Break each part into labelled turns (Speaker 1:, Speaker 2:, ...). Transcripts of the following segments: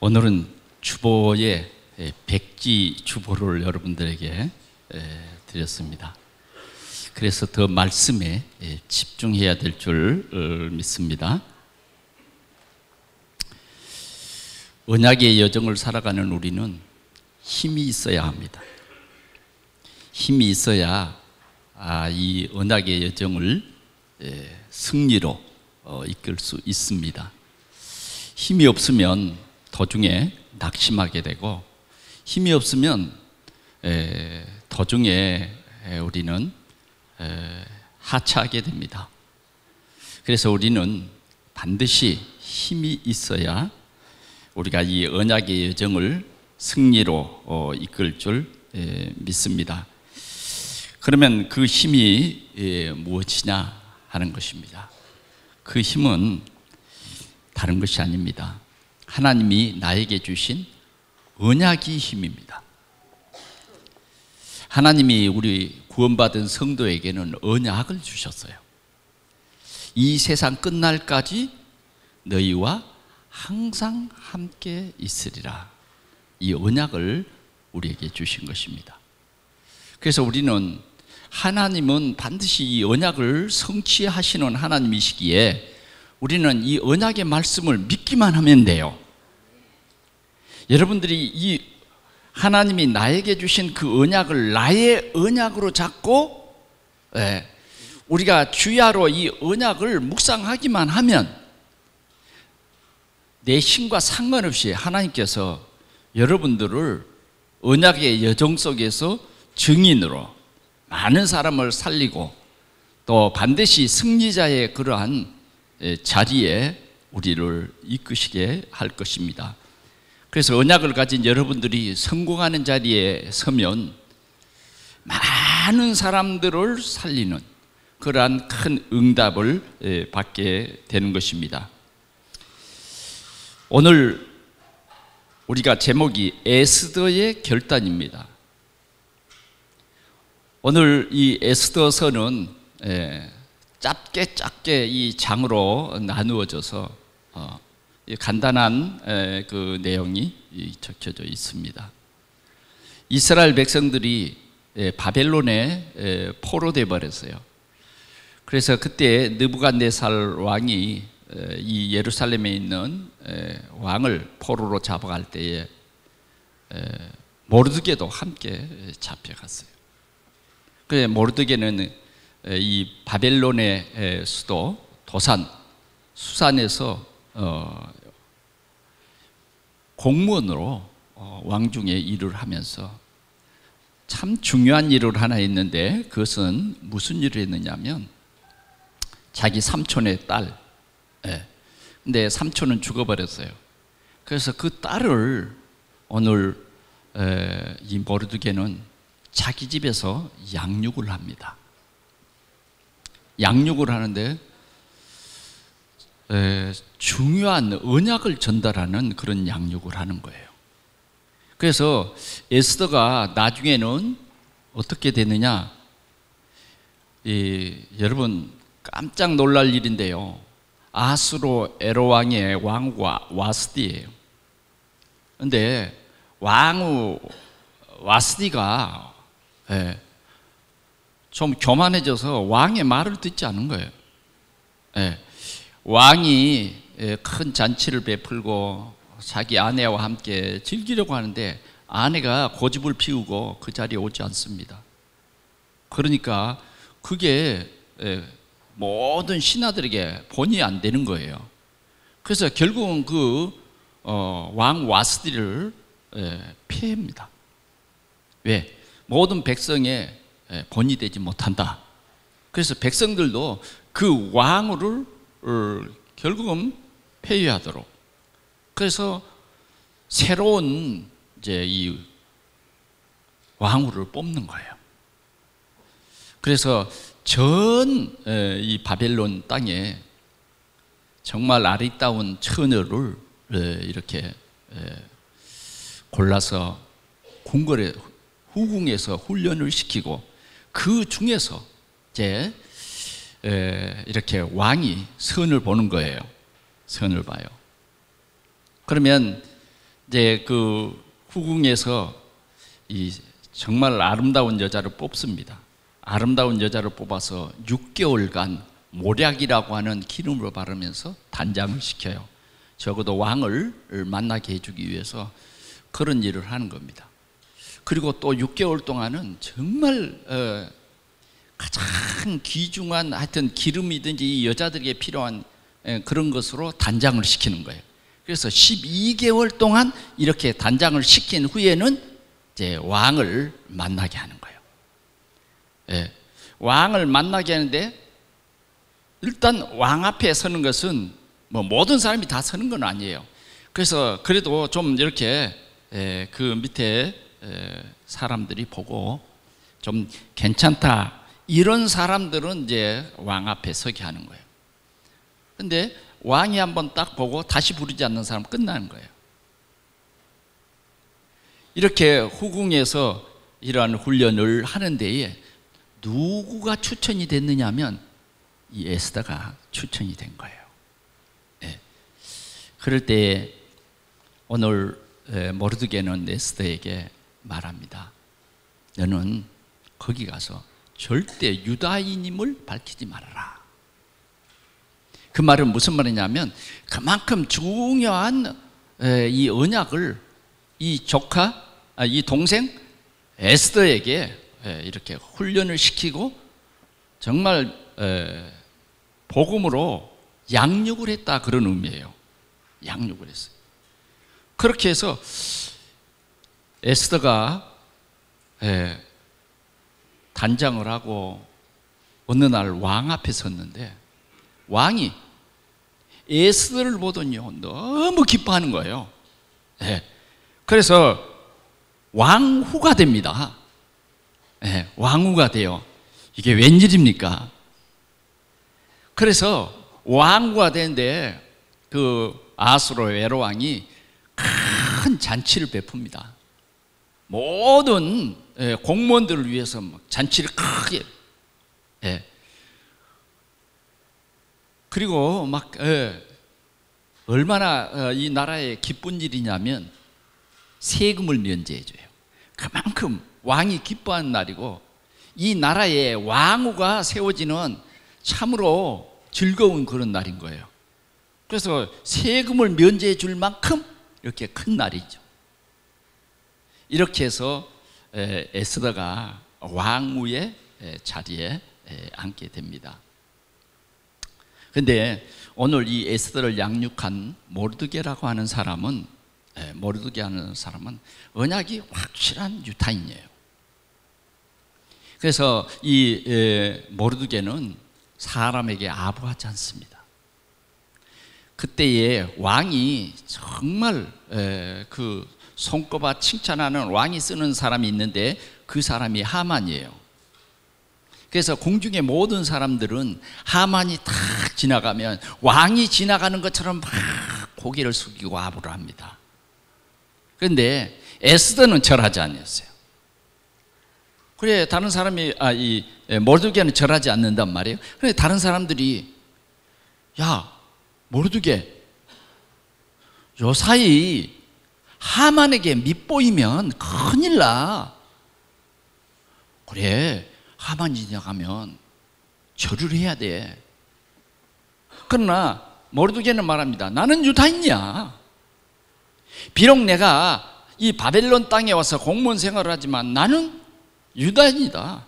Speaker 1: 오늘은 주보의 백지 주보를 여러분들에게 드렸습니다. 그래서 더 말씀에 집중해야 될 줄 믿습니다. 언약의 여정을 살아가는 우리는 힘이 있어야 합니다. 힘이 있어야 이 언약의 여정을 승리로 이끌 수 있습니다. 힘이 없으면 도중에 낙심하게 되고, 힘이 없으면 도중에 우리는 하차하게 됩니다. 그래서 우리는 반드시 힘이 있어야 우리가 이 언약의 여정을 승리로 이끌 줄 믿습니다. 그러면 그 힘이 무엇이냐 하는 것입니다. 그 힘은 다른 것이 아닙니다. 하나님이 나에게 주신 언약이 힘입니다. 하나님이 우리 구원받은 성도에게는 언약을 주셨어요. 이 세상 끝날까지 너희와 항상 함께 있으리라. 이 언약을 우리에게 주신 것입니다. 그래서 우리는 하나님은 반드시 이 언약을 성취하시는 하나님이시기에 우리는 이 언약의 말씀을 믿기만 하면 돼요. 여러분들이 이 하나님이 나에게 주신 그 언약을 나의 언약으로 잡고 우리가 주야로 이 언약을 묵상하기만 하면 내 힘과 상관없이 하나님께서 여러분들을 언약의 여정 속에서 증인으로 많은 사람을 살리고 또 반드시 승리자의 그러한 자리에 우리를 이끄시게 할 것입니다. 그래서 언약을 가진 여러분들이 성공하는 자리에 서면 많은 사람들을 살리는 그러한 큰 응답을 받게 되는 것입니다. 오늘 우리가 제목이 에스더의 결단입니다. 오늘 이 에스더서는 짧게 이 장으로 나누어져서 간단한 그 내용이 적혀져 있습니다. 이스라엘 백성들이 바벨론에 포로돼 버렸어요. 그래서 그때 느부갓네살 왕이 이 예루살렘에 있는 왕을 포로로 잡아갈 때에 모르드게도 함께 잡혀갔어요. 그래 모르드게는 이 바벨론의 수도 도산 수산에서 공무원으로 왕중의 일을 하면서 참 중요한 일을 하나 했는데, 그것은 무슨 일을 했느냐면 자기 삼촌의 딸, 근데 삼촌은 죽어버렸어요. 그래서 그 딸을 오늘 이 모르드게는 자기 집에서 양육을 합니다. 양육을 하는데 중요한 언약을 전달하는 그런 양육을 하는 거예요. 그래서 에스더가 나중에는 어떻게 되느냐, 여러분 깜짝 놀랄 일인데요, 아수로 에로왕의 왕후가 와스디예요. 그런데 왕후 와스디가 좀 교만해져서 왕의 말을 듣지 않은 거예요. 왕이 큰 잔치를 베풀고 자기 아내와 함께 즐기려고 하는데 아내가 고집을 피우고 그 자리에 오지 않습니다. 그러니까 그게 모든 신하들에게 본의 안 되는 거예요. 그래서 결국은 그 왕 와스디를 폐합니다. 왜? 모든 백성의 본이 되지 못한다. 그래서 백성들도 그 왕을 결국은 폐위하도록, 그래서 새로운 이제 이 왕후를 뽑는 거예요. 그래서 전 이 바벨론 땅에 정말 아리따운 처녀를 이렇게 골라서 후궁에서 훈련을 시키고 그 중에서 이제 이렇게 왕이 선을 보는 거예요. 선을 봐요. 그러면 이제 그 후궁에서 이 정말 아름다운 여자를 뽑습니다. 아름다운 여자를 뽑아서 6개월간 모략이라고 하는 기름으로 바르면서 단장을 시켜요. 적어도 왕을 만나게 해주기 위해서 그런 일을 하는 겁니다. 그리고 또 6개월 동안은 정말 가장 귀중한 하여튼 기름이든지 이 여자들에게 필요한 그런 것으로 단장을 시키는 거예요. 그래서 12개월 동안 이렇게 단장을 시킨 후에는 이제 왕을 만나게 하는 거예요. 예, 왕을 만나게 하는데 일단 왕 앞에 서는 것은 뭐 모든 사람이 다 서는 건 아니에요. 그래서 그래도 좀 이렇게 그 밑에 사람들이 보고 좀 괜찮다 이런 사람들은 이제 왕 앞에 서게 하는 거예요. 근데 왕이 한번 딱 보고 다시 부르지 않는 사람 끝나는 거예요. 이렇게 후궁에서 이러한 훈련을 하는 데에 누구가 추천이 됐느냐 하면 이 에스더가 추천이 된 거예요. 네. 그럴 때 오늘 모르드게는 에스더에게 말합니다. 너는 거기 가서 절대 유다인임을 밝히지 말아라. 그 말은 무슨 말이냐면 그만큼 중요한 이 언약을 이 조카, 이 동생 에스더에게 이렇게 훈련을 시키고 정말 복음으로 양육을 했다 그런 의미예요. 양육을 했어요. 그렇게 해서 에스더가 단장을 하고 어느 날 왕 앞에 섰는데 왕이 에스더를 보더니요 너무 기뻐하는 거예요. 그래서 왕후가 됩니다. 왕후가 돼요. 이게 웬일입니까? 그래서 왕후가 되는데 그 아수르 외로왕이 큰 잔치를 베풉니다. 모든 공무원들을 위해서 잔치를 크게 그리고 막 얼마나 이 나라의 기쁜 일이냐면 세금을 면제해 줘요. 그만큼 왕이 기뻐하는 날이고 이 나라에 왕후가 세워지는 참으로 즐거운 그런 날인 거예요. 그래서 세금을 면제해 줄 만큼 이렇게 큰 날이죠. 이렇게 해서 에스더가 왕후의 자리에 앉게 됩니다. 그런데 오늘 이 에스더를 양육한 모르드게라고 하는 사람은 언약이 확실한 유다인이에요. 그래서 이 모르드게는 사람에게 아부하지 않습니다. 그때에 왕이 정말 그 손꼽아 칭찬하는 왕이 쓰는 사람이 있는데 그 사람이 하만이에요. 그래서 궁중의 모든 사람들은 하만이 딱 지나가면 왕이 지나가는 것처럼 막 고개를 숙이고 아부를 합니다. 그런데 에스더는 절하지 않았어요. 그래 다른 사람이 이 모르드게는 절하지 않는단 말이에요. 그런데 다른 사람들이 야 모르드게 요사이 하만에게 밑보이면 큰일 나. 그래 하만이 지나가면 절을 해야 돼. 그러나 모르드게는 말합니다. 나는 유다인이야. 비록 내가 이 바벨론 땅에 와서 공무원 생활을 하지만 나는 유다인이다.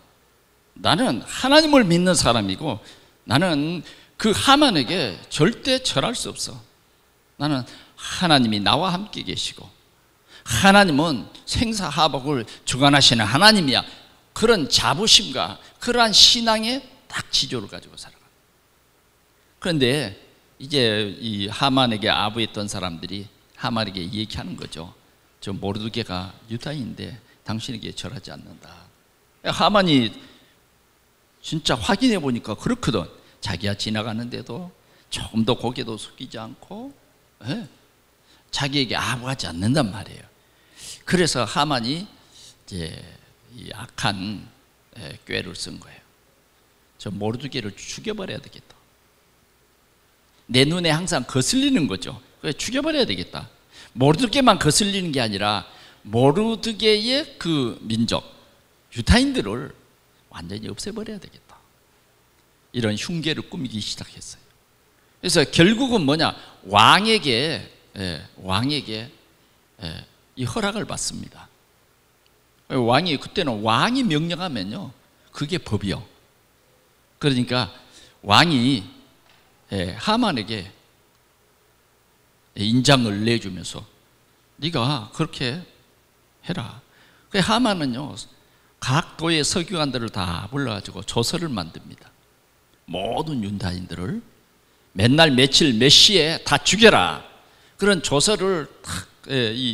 Speaker 1: 나는 하나님을 믿는 사람이고 나는 그 하만에게 절대 절할 수 없어. 나는 하나님이 나와 함께 계시고 하나님은 생사하복을 주관하시는 하나님이야. 그런 자부심과 그러한 신앙의 딱 지조를 가지고 살아가. 그런데 이제 이 하만에게 아부했던 사람들이 하만에게 얘기하는 거죠. 저 모르드게가 유다인인데 당신에게 절하지 않는다. 하만이 진짜 확인해 보니까 그렇거든. 자기가 지나가는데도 조금 더 고개도 숙이지 않고 자기에게 아부하지 않는단 말이에요. 그래서 하만이 이제 이 악한 꾀를 쓴 거예요. 저 모르드게를 죽여버려야 되겠다. 내 눈에 항상 거슬리는 거죠. 그래 죽여버려야 되겠다. 모르드게만 거슬리는 게 아니라 모르드게의 그 민족 유다인들을 완전히 없애버려야 되겠다, 이런 흉계를 꾸미기 시작했어요. 그래서 결국은 뭐냐, 왕에게 이 허락을 받습니다. 왕이, 그때는 왕이 명령하면요 그게 법이요. 그러니까 왕이 하만에게 인장을 내주면서 네가 그렇게 해라. 그 하만은요 각 도의 서기관들을 다 불러가지고 조서를 만듭니다. 모든 유다인들을 맨날 며칠 몇 시에 다 죽여라, 그런 조서를 탁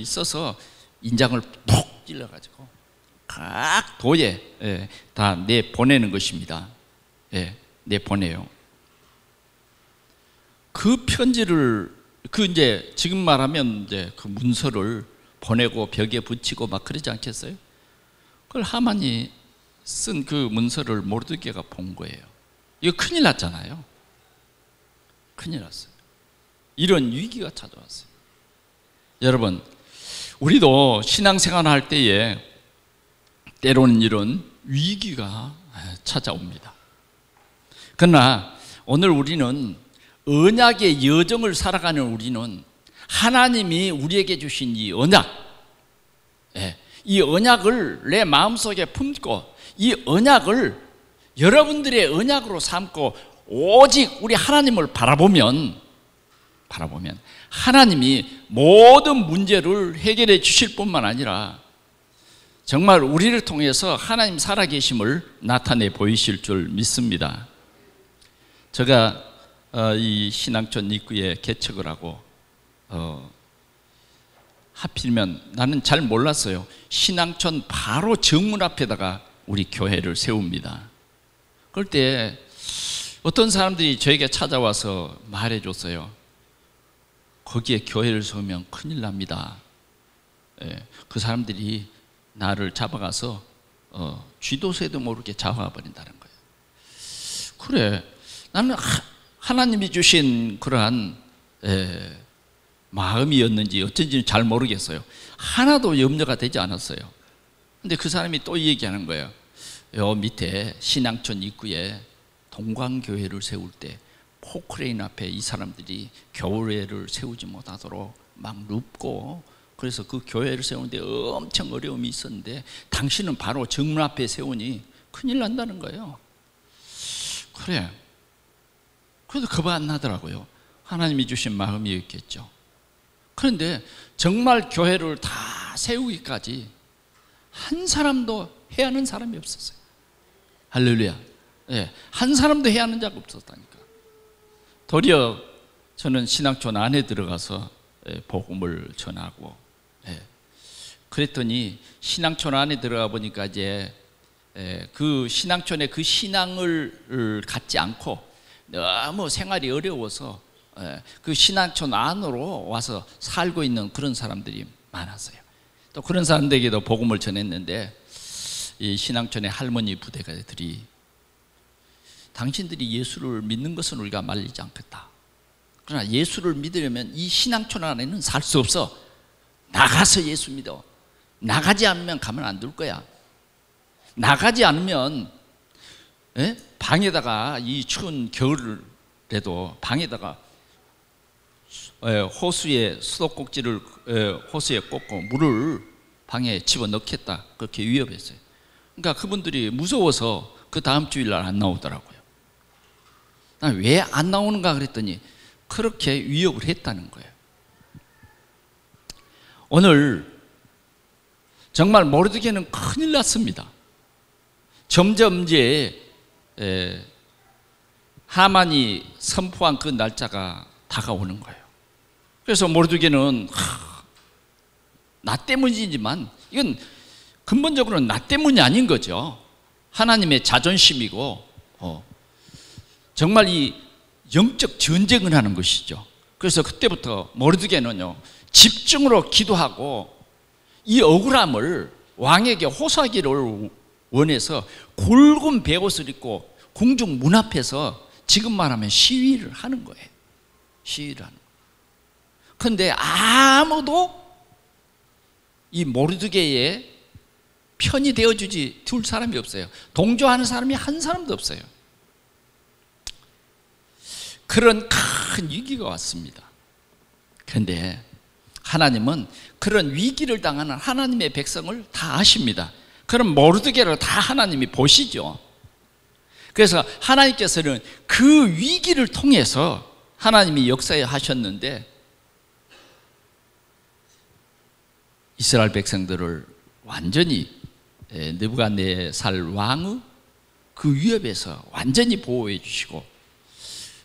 Speaker 1: 써서 인장을 톡 찔러가지고 각 도에 다 내보내는 것입니다. 내보내요. 그 편지를 이제 지금 말하면 이제 그 문서를 보내고 벽에 붙이고 막 그러지 않겠어요? 그걸 하만이 쓴 그 문서를 모르드게가 본 거예요. 이거 큰일 났잖아요. 큰일 났어요. 이런 위기가 찾아왔어요. 여러분, 우리도 신앙생활 할 때에 때로는 이런 위기가 찾아옵니다. 그러나 오늘 우리는 언약의 여정을 살아가는 우리는 하나님이 우리에게 주신 이 언약, 이 언약을 내 마음속에 품고 이 언약을 여러분들의 언약으로 삼고 오직 우리 하나님을 바라보면 하나님이 모든 문제를 해결해 주실 뿐만 아니라 정말 우리를 통해서 하나님 살아계심을 나타내 보이실 줄 믿습니다. 제가 이 신앙촌 입구에 개척을 하고 하필이면 나는 잘 몰랐어요. 신앙촌 바로 정문 앞에다가 우리 교회를 세웁니다. 그럴 때 어떤 사람들이 저에게 찾아와서 말해줬어요. 거기에 교회를 세우면 큰일 납니다. 그 사람들이 나를 잡아가서 쥐도새도 모르게 잡아버린다는 거예요. 그래, 나는 하나님이 주신 그러한 마음이었는지 어쩐지 잘 모르겠어요. 하나도 염려가 되지 않았어요. 근데 그 사람이 또 얘기하는 거예요. 요 밑에 신앙촌 입구에 동광교회를 세울 때 포크레인 앞에 이 사람들이 교회를 세우지 못하도록 막 눕고, 그래서 그 교회를 세우는데 엄청 어려움이 있었는데 당신은 바로 정문 앞에 세우니 큰일 난다는 거예요. 그래, 그래도 겁 안 나더라고요. 하나님이 주신 마음이었겠죠. 그런데 정말 교회를 다 세우기까지 한 사람도 해하는 사람이 없었어요. 할렐루야. 한 사람도 해하는 자가 없었다니까. 도리어 저는 신앙촌 안에 들어가서 복음을 전하고, 그랬더니 신앙촌 안에 들어가 보니까 이제 그 신앙촌의 그 신앙을 갖지 않고 너무 생활이 어려워서 그 신앙촌 안으로 와서 살고 있는 그런 사람들이 많았어요. 또 그런 사람들에게도 복음을 전했는데 이 신앙촌의 할머니 부대가들이 당신들이 예수를 믿는 것은 우리가 말리지 않겠다. 그러나 예수를 믿으려면 이 신앙촌 안에는 살 수 없어. 나가서 예수 믿어. 나가지 않으면 가만 안 둘 거야. 나가지 않으면 방에다가 이 추운 겨울에도 방에다가 호수에 수도꼭지를 호수에 꽂고 물을 방에 집어넣겠다, 그렇게 위협했어요. 그러니까 그분들이 무서워서 그 다음 주일날 안 나오더라고요. 왜 안 나오는가 그랬더니 그렇게 위협을 했다는 거예요. 오늘 정말 모르드게는 큰일 났습니다. 점점 이제 하만이 선포한 그 날짜가 다가오는 거예요. 그래서 모르드게는 나 때문이지만 이건 근본적으로는 나 때문이 아닌 거죠. 하나님의 자존심이고 정말 이 영적 전쟁을 하는 것이죠. 그래서 그때부터 모르드게는요 집중으로 기도하고 이 억울함을 왕에게 호소하기를 원해서 굵은 베옷을 입고 궁중 문 앞에서 지금 말하면 시위를 하는 거예요. 시위를 하는 거예요. 그런데 아무도 이 모르드게의 편이 되어주지 둘 사람이 없어요. 동조하는 사람이 한 사람도 없어요. 그런 큰 위기가 왔습니다. 그런데 하나님은 그런 위기를 당하는 하나님의 백성을 다 아십니다. 그럼 모르드게를 다 하나님이 보시죠. 그래서 하나님께서는 그 위기를 통해서 하나님이 역사에 하셨는데 이스라엘 백성들을 완전히 느부갓네살 왕의 그 위협에서 완전히 보호해 주시고,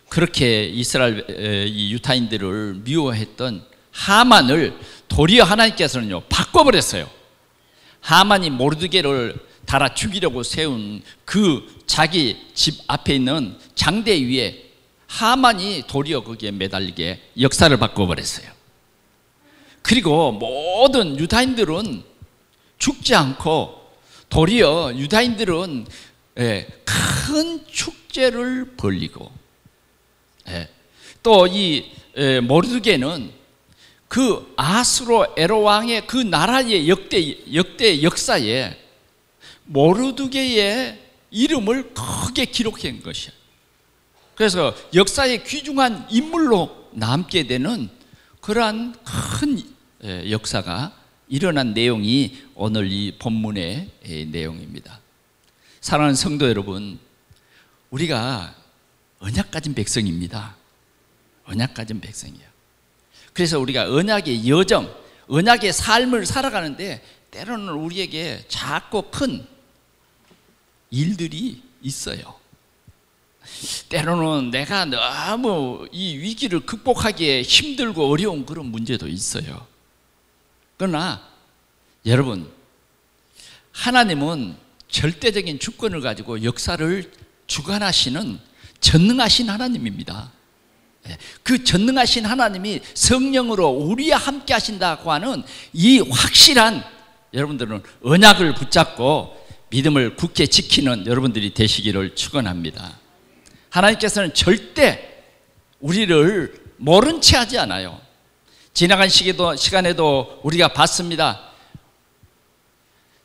Speaker 1: 그렇게 이스라엘 이 유다인들을 미워했던 하만을 도리어 하나님께서는요 바꿔버렸어요. 하만이 모르드게를 달아 죽이려고 세운 그 자기 집 앞에 있는 장대 위에 하만이 도리어 거기에 매달리게 역사를 바꿔버렸어요. 그리고 모든 유다인들은 죽지 않고 도리어 유다인들은 큰 축제를 벌이고, 또 이 모르드게는 그 아수로에로 왕의 그 나라의 역대 역사에 모르드게의 이름을 크게 기록한 것이야. 그래서 역사의 귀중한 인물로 남게 되는 그러한 큰 역사가 일어난 내용이 오늘 이 본문의 내용입니다. 사랑하는 성도 여러분, 우리가 언약 가진 백성입니다. 언약 가진 백성이에요. 그래서 우리가 언약의 여정, 언약의 삶을 살아가는데 때로는 우리에게 작고 큰 일들이 있어요. 때로는 내가 너무 이 위기를 극복하기에 힘들고 어려운 그런 문제도 있어요. 그러나 여러분, 하나님은 절대적인 주권을 가지고 역사를 주관하시는 전능하신 하나님입니다. 그 전능하신 하나님이 성령으로 우리와 함께 하신다고 하는 이 확실한 여러분들은 언약을 붙잡고 믿음을 굳게 지키는 여러분들이 되시기를 축원합니다. 하나님께서는 절대 우리를 모른 채 하지 않아요. 지나간 시간에도 우리가 봤습니다.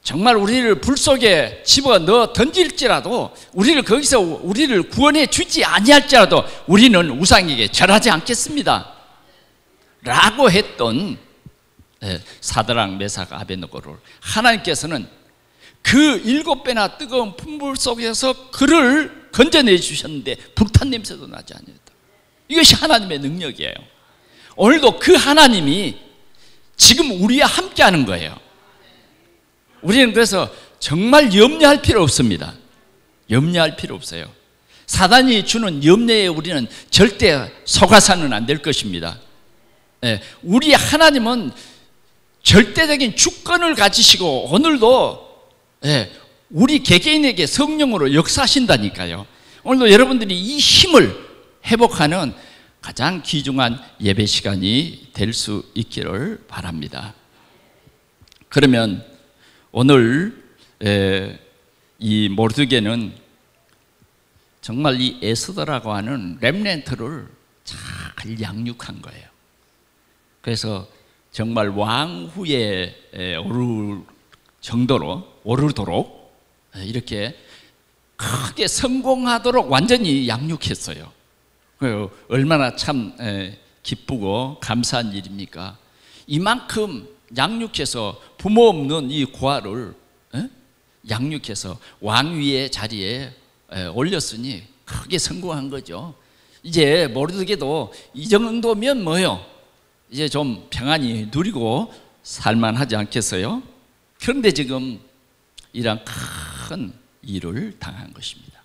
Speaker 1: 정말 우리를 불 속에 집어넣어 던질지라도, 우리를 거기서 우리를 구원해 주지 아니할지라도 우리는 우상에게 절하지 않겠습니다 라고 했던 사드락, 메삭, 아베드노고를 하나님께서는 그 7배나 뜨거운 풍불 속에서 그를 건져내 주셨는데 불탄 냄새도 나지 않았다. 이것이 하나님의 능력이에요. 오늘도 그 하나님이 지금 우리와 함께 하는 거예요. 우리는 그래서 정말 염려할 필요 없습니다. 염려할 필요 없어요. 사단이 주는 염려에 우리는 절대 속아서는 안 될 것입니다. 우리 하나님은 절대적인 주권을 가지시고 오늘도 우리 개개인에게 성령으로 역사하신다니까요. 오늘도 여러분들이 이 힘을 회복하는 가장 귀중한 예배 시간이 될 수 있기를 바랍니다. 그러면 오늘 이 모르드게는 정말 이 에스더라고 하는 렘넌트를 잘 양육한 거예요. 그래서 정말 왕후에 오르도록 이렇게 크게 성공하도록 완전히 양육했어요. 얼마나 참 기쁘고 감사한 일입니까? 이만큼 양육해서 부모 없는 이 고아를 양육해서 왕위의 자리에 올렸으니 크게 성공한 거죠. 이제 모르드게도 이 정도면 뭐요? 이제 좀 평안히 누리고 살만하지 않겠어요? 그런데 지금 이런 큰 일을 당한 것입니다.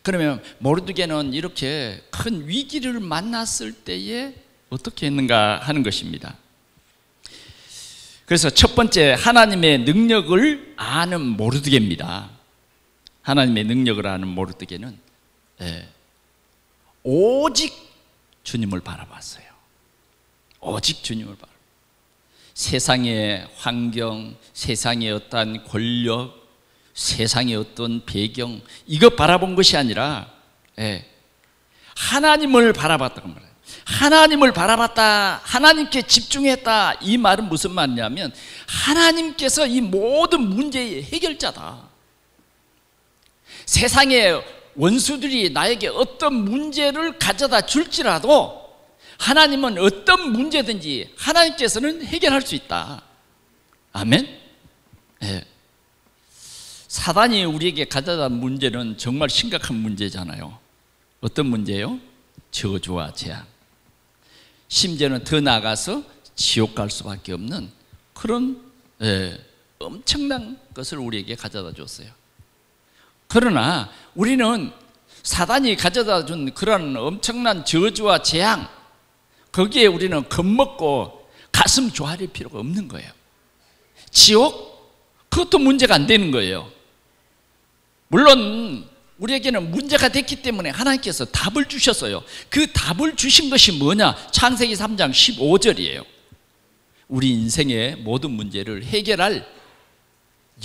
Speaker 1: 그러면 모르드게는 이렇게 큰 위기를 만났을 때에 어떻게 했는가 하는 것입니다. 그래서 첫 번째, 하나님의 능력을 아는 모르드게입니다. 하나님의 능력을 아는 모르드게는 오직 주님을 바라봤어요. 오직 주님을 바라봤어요. 세상의 환경, 세상의 어떤 권력, 세상의 어떤 배경, 이거 바라본 것이 아니라 하나님을 바라봤다고 말해요. 하나님을 바라봤다, 하나님께 집중했다, 이 말은 무슨 말이냐면 하나님께서 이 모든 문제의 해결자다. 세상의 원수들이 나에게 어떤 문제를 가져다 줄지라도 하나님은 어떤 문제든지 하나님께서는 해결할 수 있다. 아멘. 네. 사단이 우리에게 가져다 문제는 정말 심각한 문제잖아요. 어떤 문제요? 저주와 재앙. 심지어는 더 나아가서 지옥 갈 수밖에 없는 그런 엄청난 것을 우리에게 가져다 줬어요. 그러나 우리는 사단이 가져다 준 그런 엄청난 저주와 재앙, 거기에 우리는 겁먹고 가슴 조아릴 필요가 없는 거예요. 지옥? 그것도 문제가 안 되는 거예요. 물론 우리에게는 문제가 됐기 때문에 하나님께서 답을 주셨어요. 그 답을 주신 것이 뭐냐? 창세기 3장 15절이에요. 우리 인생의 모든 문제를 해결할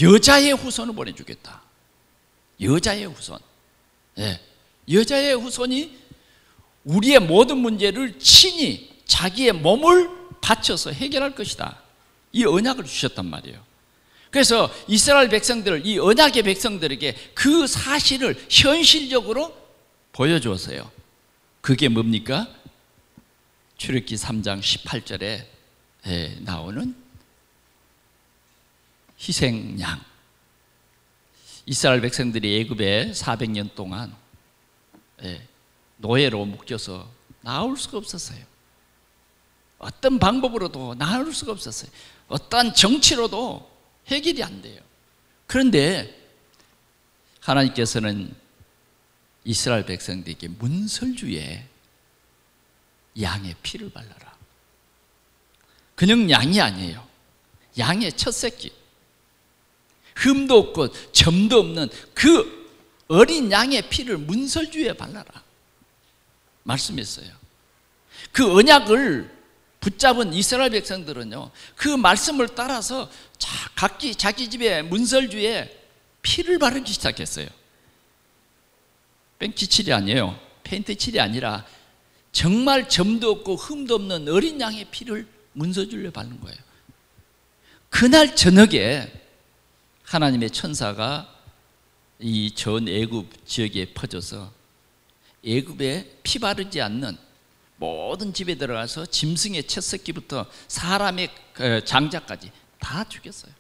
Speaker 1: 여자의 후손을 보내주겠다. 여자의 후손. 네. 여자의 후손이 우리의 모든 문제를 친히 자기의 몸을 바쳐서 해결할 것이다. 이 언약을 주셨단 말이에요. 그래서 이스라엘 백성들, 이 언약의 백성들에게 그 사실을 현실적으로 보여주었어요. 그게 뭡니까? 출애굽기 3장 18절에 나오는 희생양. 이스라엘 백성들이 애굽에 400년 동안 노예로 묶여서 나올 수가 없었어요. 어떤 방법으로도 나올 수가 없었어요. 어떤 정치로도 해결이 안 돼요. 그런데 하나님께서는 이스라엘 백성들에게 문설주에 양의 피를 발라라. 그냥 양이 아니에요. 양의 첫 새끼, 흠도 없고 점도 없는 그 어린 양의 피를 문설주에 발라라 말씀했어요. 그 언약을 붙잡은 이스라엘 백성들은요, 그 말씀을 따라서 각기 자기 집에 문설주에 피를 바르기 시작했어요. 뺑치 칠이 아니에요. 페인트 칠이 아니라 정말 점도 없고 흠도 없는 어린 양의 피를 문설주에 바른 거예요. 그날 저녁에 하나님의 천사가 이 전 애굽 지역에 퍼져서 애굽에 피 바르지 않는 모든 집에 들어가서 짐승의 첫 새끼부터 사람의 장자까지 다 죽였어요.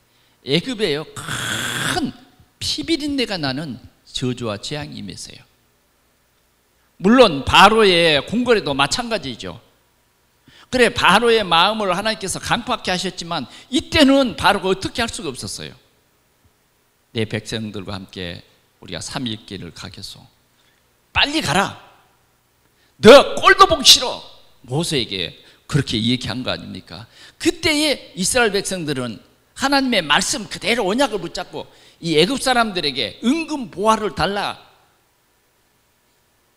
Speaker 1: 애굽에요, 큰 피비린내가 나는 저주와 재앙이 임했어요. 물론 바로의 궁궐에도 마찬가지죠. 그래, 바로의 마음을 하나님께서 강팍케 하셨지만 이때는 바로가 어떻게 할 수가 없었어요. 내 백성들과 함께 우리가 3일 길을 가겠소. 빨리 가라. 너 꼴도 보기 싫어. 모세에게 그렇게 얘기한 거 아닙니까? 그때의 이스라엘 백성들은 하나님의 말씀 그대로 언약을 붙잡고 이 애굽 사람들에게 은근 보화를 달라.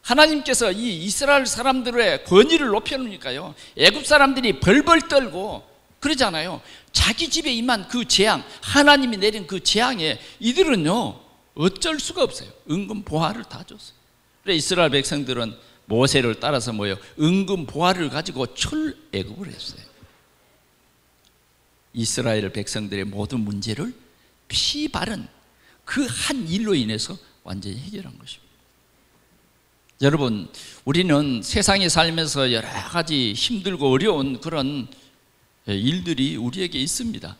Speaker 1: 하나님께서 이 이스라엘 사람들의 권위를 높여놓으니까요, 애굽 사람들이 벌벌 떨고 그러잖아요. 자기 집에 임한 그 재앙, 하나님이 내린 그 재앙에 이들은요 어쩔 수가 없어요. 은근 보화를 다 줬어요. 그래 이스라엘 백성들은 모세를 따라서 뭐예요? 은근 보화를 가지고 출애굽을 했어요. 이스라엘 백성들의 모든 문제를 피 바른 그 한 일로 인해서 완전히 해결한 것입니다. 여러분, 우리는 세상에 살면서 여러 가지 힘들고 어려운 그런 일들이 우리에게 있습니다.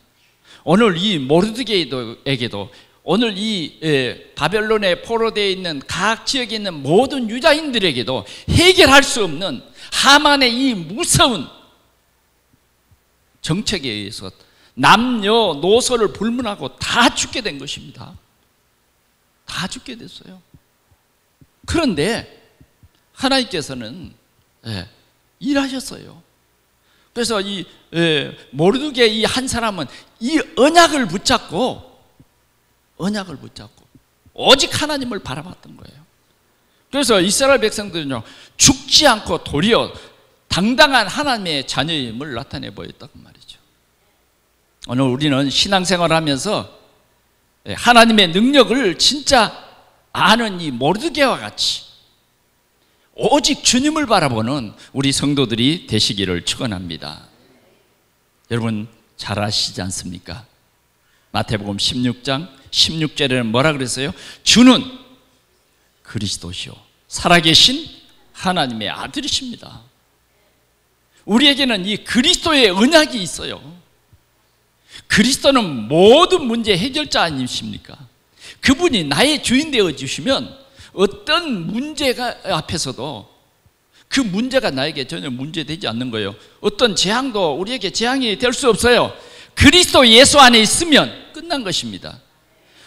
Speaker 1: 오늘 이 모르드게에게도 오늘 이 바벨론에 포로되어 있는 각 지역에 있는 모든 유다인들에게도 해결할 수 없는 하만의 이 무서운 정책에 의해서 남녀노소를 불문하고 다 죽게 된 것입니다. 다 죽게 됐어요. 그런데 하나님께서는 일하셨어요. 그래서 이 모르드게 이 한 사람은 이 언약을 붙잡고 오직 하나님을 바라봤던 거예요. 그래서 이스라엘 백성들은요 죽지 않고 도리어 당당한 하나님의 자녀임을 나타내 보였다고 말이죠. 오늘 우리는 신앙생활을 하면서 하나님의 능력을 진짜 아는 이 모르드게와 같이 오직 주님을 바라보는 우리 성도들이 되시기를 축원합니다. 여러분 잘 아시지 않습니까? 마태복음 16장 16절에는 뭐라 그랬어요? 주는 그리스도시요 살아계신 하나님의 아들이십니다. 우리에게는 이 그리스도의 언약이 있어요. 그리스도는 모든 문제 해결자 아니십니까? 그분이 나의 주인 되어 주시면 어떤 문제가 앞에서도 그 문제가 나에게 전혀 문제되지 않는 거예요. 어떤 재앙도 우리에게 재앙이 될 수 없어요. 그리스도 예수 안에 있으면 끝난 것입니다.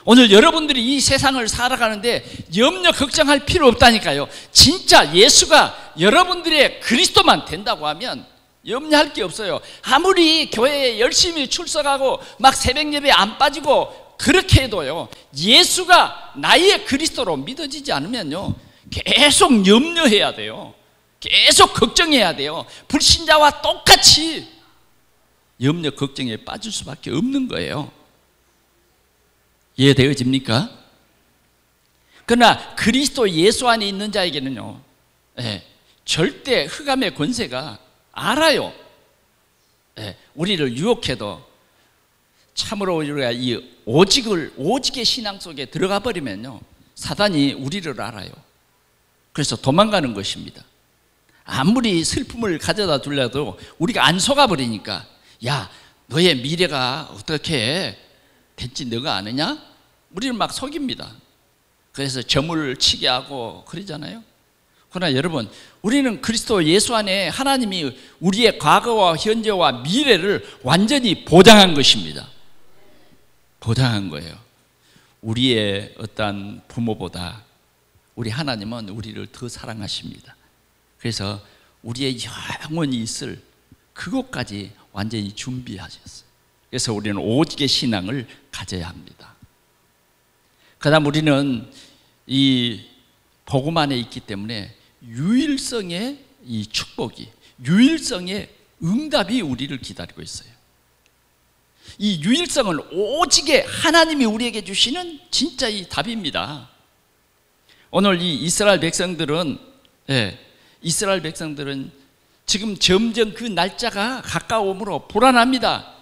Speaker 1: 오늘 여러분들이 이 세상을 살아가는데 염려 걱정할 필요 없다니까요. 진짜 예수가 여러분들의 그리스도만 된다고 하면 염려할 게 없어요. 아무리 교회에 열심히 출석하고 막 새벽 예배 안 빠지고 그렇게 해도요, 예수가 나의 그리스도로 믿어지지 않으면요 계속 염려해야 돼요. 계속 걱정해야 돼요. 불신자와 똑같이 염려 걱정에 빠질 수밖에 없는 거예요. 이해되어집니까? 그러나 그리스도 예수 안에 있는 자에게는요, 절대 흑암의 권세가 알아요. 우리를 유혹해도 참으로 우리가 이 오직의 신앙 속에 들어가 버리면요, 사단이 우리를 알아요. 그래서 도망가는 것입니다. 아무리 슬픔을 가져다 주려도 우리가 안 속아버리니까, 야, 너의 미래가 어떻게 될지 너가 아느냐? 우리를 막 속입니다. 그래서 점을 치게 하고 그러잖아요. 그러나 여러분, 우리는 그리스도 예수 안에 하나님이 우리의 과거와 현재와 미래를 완전히 보장한 것입니다. 보장한 거예요. 우리의 어떤 부모보다 우리 하나님은 우리를 더 사랑하십니다. 그래서 우리의 영원히 있을 그것까지 완전히 준비하셨어요. 그래서 우리는 오직의 신앙을 가져야 합니다. 그 다음 우리는 이 복음 안에 있기 때문에 유일성의 이 축복이, 유일성의 응답이 우리를 기다리고 있어요. 이 유일성은 오직의 하나님이 우리에게 주시는 진짜 이 답입니다. 오늘 이 이스라엘 백성들은 지금 점점 그 날짜가 가까움으로 불안합니다.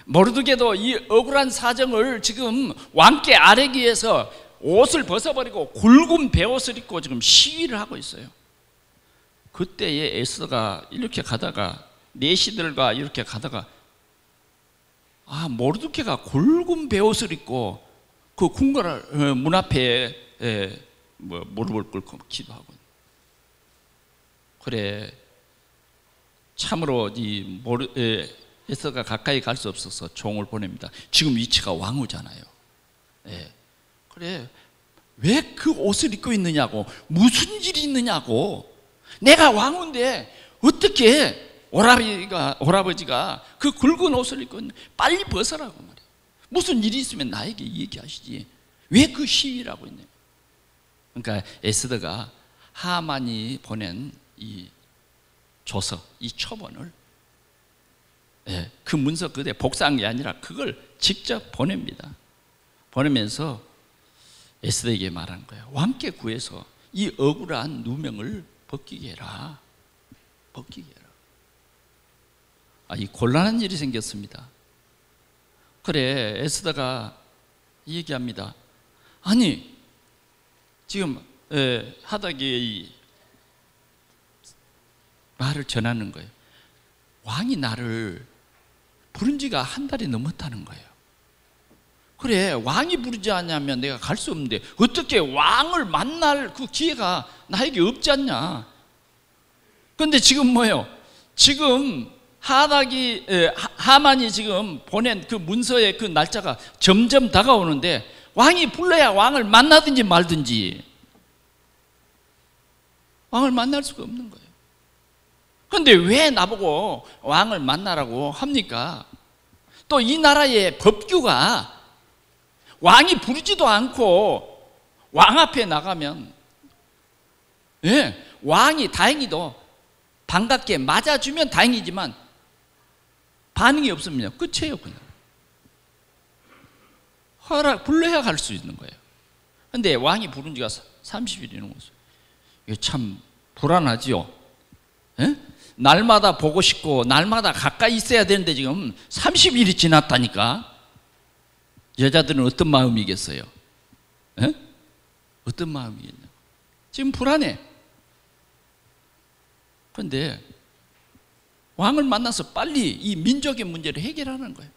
Speaker 1: 모르드게도 이 억울한 사정을 지금 왕께 아뢰기 위해서 옷을 벗어버리고 굵은 베옷을 입고 지금 시위를 하고 있어요. 그때에 에스더가 이렇게 가다가 내시들과 이렇게 가다가 모르드게가 굵은 베옷을 입고 그 궁궐 문 앞에 무릎을 꿇고 기도하고, 그래 참으로 이 에스더가 가까이 갈 수 없어서 종을 보냅니다. 지금 위치가 왕후잖아요. 그래 왜 그 옷을 입고 있느냐고, 무슨 일이 있느냐고. 내가 왕후인데 어떻게 오라버지가 그 굵은 옷을 입고 있는, 빨리 벗으라고 말이야. 무슨 일이 있으면 나에게 얘기하시지 왜 그 시위를 하고 있냐. 그러니까 에스더가 하만이 보낸 이 조서, 이 초본을 그 문서 그대 복사한 게 아니라 그걸 직접 보냅니다. 보내면서 에스더에게 말한 거예요. 왕께 구해서 이 억울한 누명을 벗기게 해라. 벗기게 해라. 이 곤란한 일이 생겼습니다. 그래 에스더가 얘기합니다. 아니 지금 하닥이 말을 전하는 거예요. 왕이 나를 부른 지가 한 달이 넘었다는 거예요. 그래 왕이 부르지 않냐면 내가 갈 수 없는데 어떻게 왕을 만날 그 기회가 나에게 없지 않냐. 그런데 지금 뭐예요? 지금 하만이 지금 보낸 그 문서의 그 날짜가 점점 다가오는데 왕이 불러야 왕을 만나든지 말든지 왕을 만날 수가 없는 거예요. 그런데 왜 나보고 왕을 만나라고 합니까? 또 이 나라의 법규가 왕이 부르지도 않고 왕 앞에 나가면 왕이 다행히도 반갑게 맞아주면 다행이지만 반응이 없습니다. 끝이에요. 그냥 불러야 갈 수 있는 거예요. 그런데 왕이 부른 지가 30일이 넘었어요. 이게 참 불안하지요. 에? 날마다 보고 싶고 날마다 가까이 있어야 되는데 지금 30일이 지났다니까. 여자들은 어떤 마음이겠어요? 에? 어떤 마음이겠냐? 지금 불안해. 그런데 왕을 만나서 빨리 이 민족의 문제를 해결하는 거예요.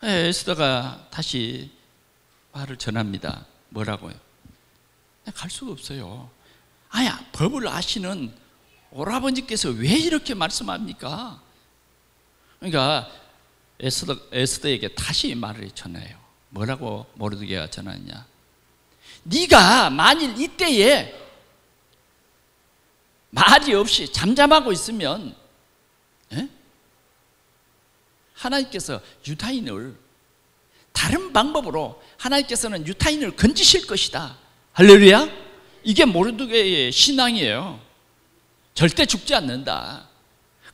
Speaker 1: 에스더가 다시 말을 전합니다. 뭐라고요? 갈 수가 없어요. 아야, 법을 아시는 오라버니께서 왜 이렇게 말씀합니까? 그러니까 에스더에게 다시 말을 전해요. 뭐라고 모르드게가 전하느냐? 네가 만일 이때에 말이 없이 잠잠하고 있으면 하나님께서 유다인을 다른 방법으로 하나님께서는 유다인을 건지실 것이다. 할렐루야. 이게 모르드게의 신앙이에요. 절대 죽지 않는다.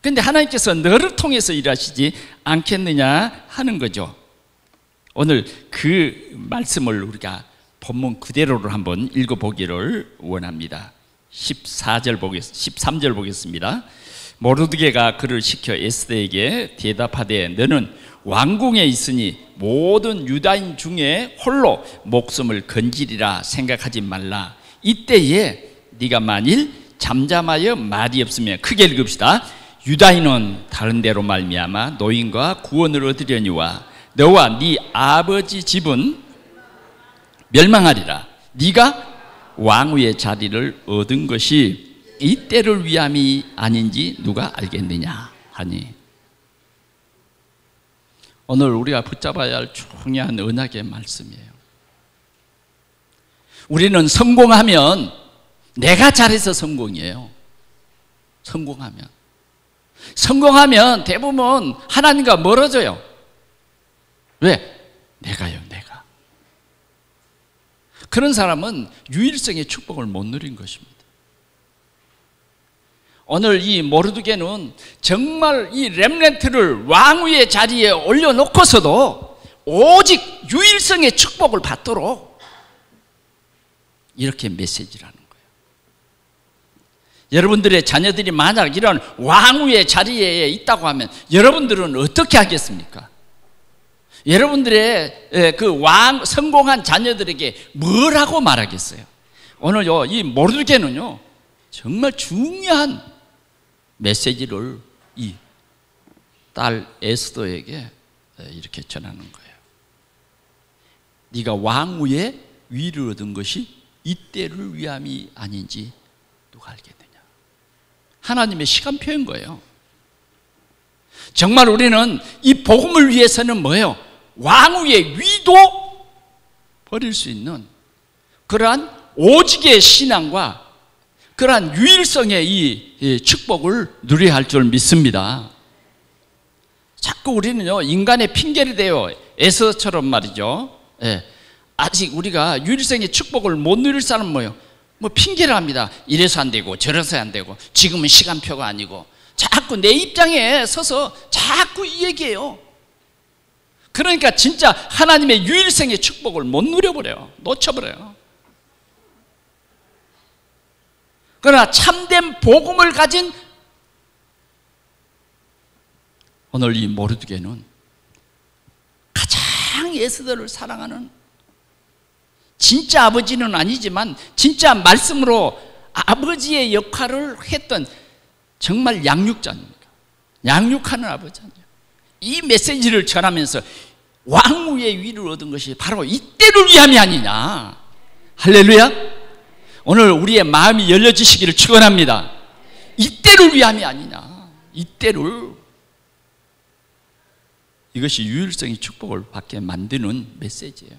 Speaker 1: 그런데 하나님께서 너를 통해서 일하시지 않겠느냐 하는 거죠. 오늘 그 말씀을 우리가 본문 그대로를 한번 읽어보기를 원합니다. 13절 보겠습니다. 모르드게가 그를 시켜 에스더에게 대답하되 너는 왕궁에 있으니 모든 유다인 중에 홀로 목숨을 건지리라 생각하지 말라. 이때에 네가 만일 잠잠하여 말이 없으면, 크게 읽읍시다. 유다인은 다른 데로 말미암아 노인과 구원을 얻으려니와 너와 네 아버지 집은 멸망하리라. 네가 왕위의 자리를 얻은 것이 이때를 위함이 아닌지 누가 알겠느냐 하니. 오늘 우리가 붙잡아야 할 중요한 언약의 말씀이에요. 우리는 성공하면 내가 잘해서 성공이에요. 성공하면 대부분 하나님과 멀어져요. 왜? 내가요, 내가. 그런 사람은 유일성의 축복을 못 누린 것입니다. 오늘 이 모르드게는 정말 이 렘넌트를 왕위의 자리에 올려놓고서도 오직 유일성의 축복을 받도록 이렇게 메시지를 하는 거예요. 여러분들의 자녀들이 만약 이런 왕위의 자리에 있다고 하면 여러분들은 어떻게 하겠습니까? 여러분들의 그 성공한 자녀들에게 뭘 하고 말하겠어요? 오늘요, 이 모르드게는요, 정말 중요한 메시지를 이 딸 에스더에게 이렇게 전하는 거예요. 네가 왕위의 위를 얻은 것이 이때를 위함이 아닌지 누가 알겠느냐. 하나님의 시간표인 거예요. 정말 우리는 이 복음을 위해서는 뭐예요? 왕위의 위도 버릴 수 있는 그러한 오직의 신앙과 그러한 유일성의 이 축복을 누려야 할 줄 믿습니다. 자꾸 우리는요, 인간의 핑계를 대요. 에스더처럼 말이죠. 아직 우리가 유일성의 축복을 못 누릴 사람은 뭐예요? 뭐 핑계를 합니다. 이래서 안 되고 저래서 안 되고 지금은 시간표가 아니고, 자꾸 내 입장에 서서 자꾸 이 얘기해요. 그러니까 진짜 하나님의 유일성의 축복을 못 누려버려요. 놓쳐버려요. 그러나 참된 복음을 가진 오늘 이 모르드게는 가장 에스더를 사랑하는, 진짜 아버지는 아니지만 진짜 말씀으로 아버지의 역할을 했던 정말 양육자입니다. 양육하는 아버지예요. 이 메시지를 전하면서 왕위의 위를 얻은 것이 바로 이때를 위함이 아니냐. 할렐루야. 오늘 우리의 마음이 열려지시기를 축원합니다. 이때를 위함이 아니냐. 이때를. 이것이 유일성의 축복을 받게 만드는 메시지예요.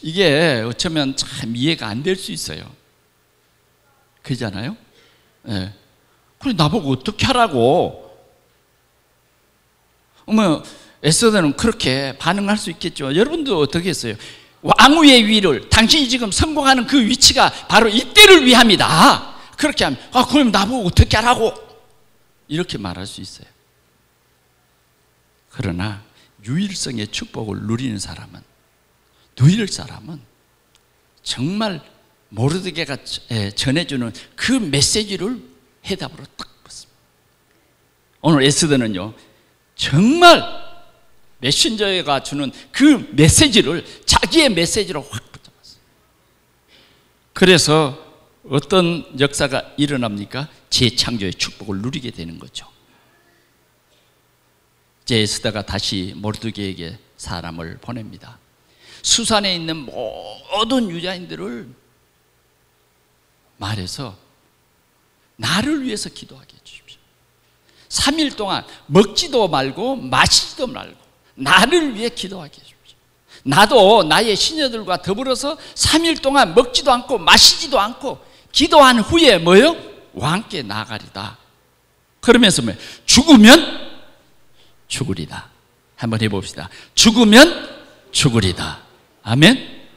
Speaker 1: 이게 어쩌면 참 이해가 안 될 수 있어요. 그러잖아요. 예. 그래, 나보고 어떻게 하라고. 어머, 에스더는 그렇게 반응할 수 있겠죠. 여러분도 어떻게 했어요? 왕위의 위를, 당신이 지금 성공하는 그 위치가 바로 이때를 위함이다. 그렇게 하면, 그럼 나보고 어떻게 하라고. 이렇게 말할 수 있어요. 그러나 유일성의 축복을 누리는 사람은, 누릴 사람은 정말 모르드게가 전해주는 그 메시지를 해답으로 딱 받습니다. 오늘 에스더는요, 정말 메신저가 주는 그 메시지를 자기의 메시지로 확 붙잡았어요. 그래서 어떤 역사가 일어납니까? 재창조의 축복을 누리게 되는 거죠. 이제 에스더가 다시 모르드게에게 사람을 보냅니다. 수산에 있는 모든 유다인들을 말해서 나를 위해서 기도하게 해주십시오. 3일 동안 먹지도 말고 마시지도 말고 나를 위해 기도하게 해주십시오. 나도 나의 시녀들과 더불어서 3일 동안 먹지도 않고 마시지도 않고 기도한 후에 뭐요? 왕께 나가리다. 그러면서 뭐예요? 죽으면 죽으리다. 한번 해봅시다. 죽으면 죽으리다. 아멘?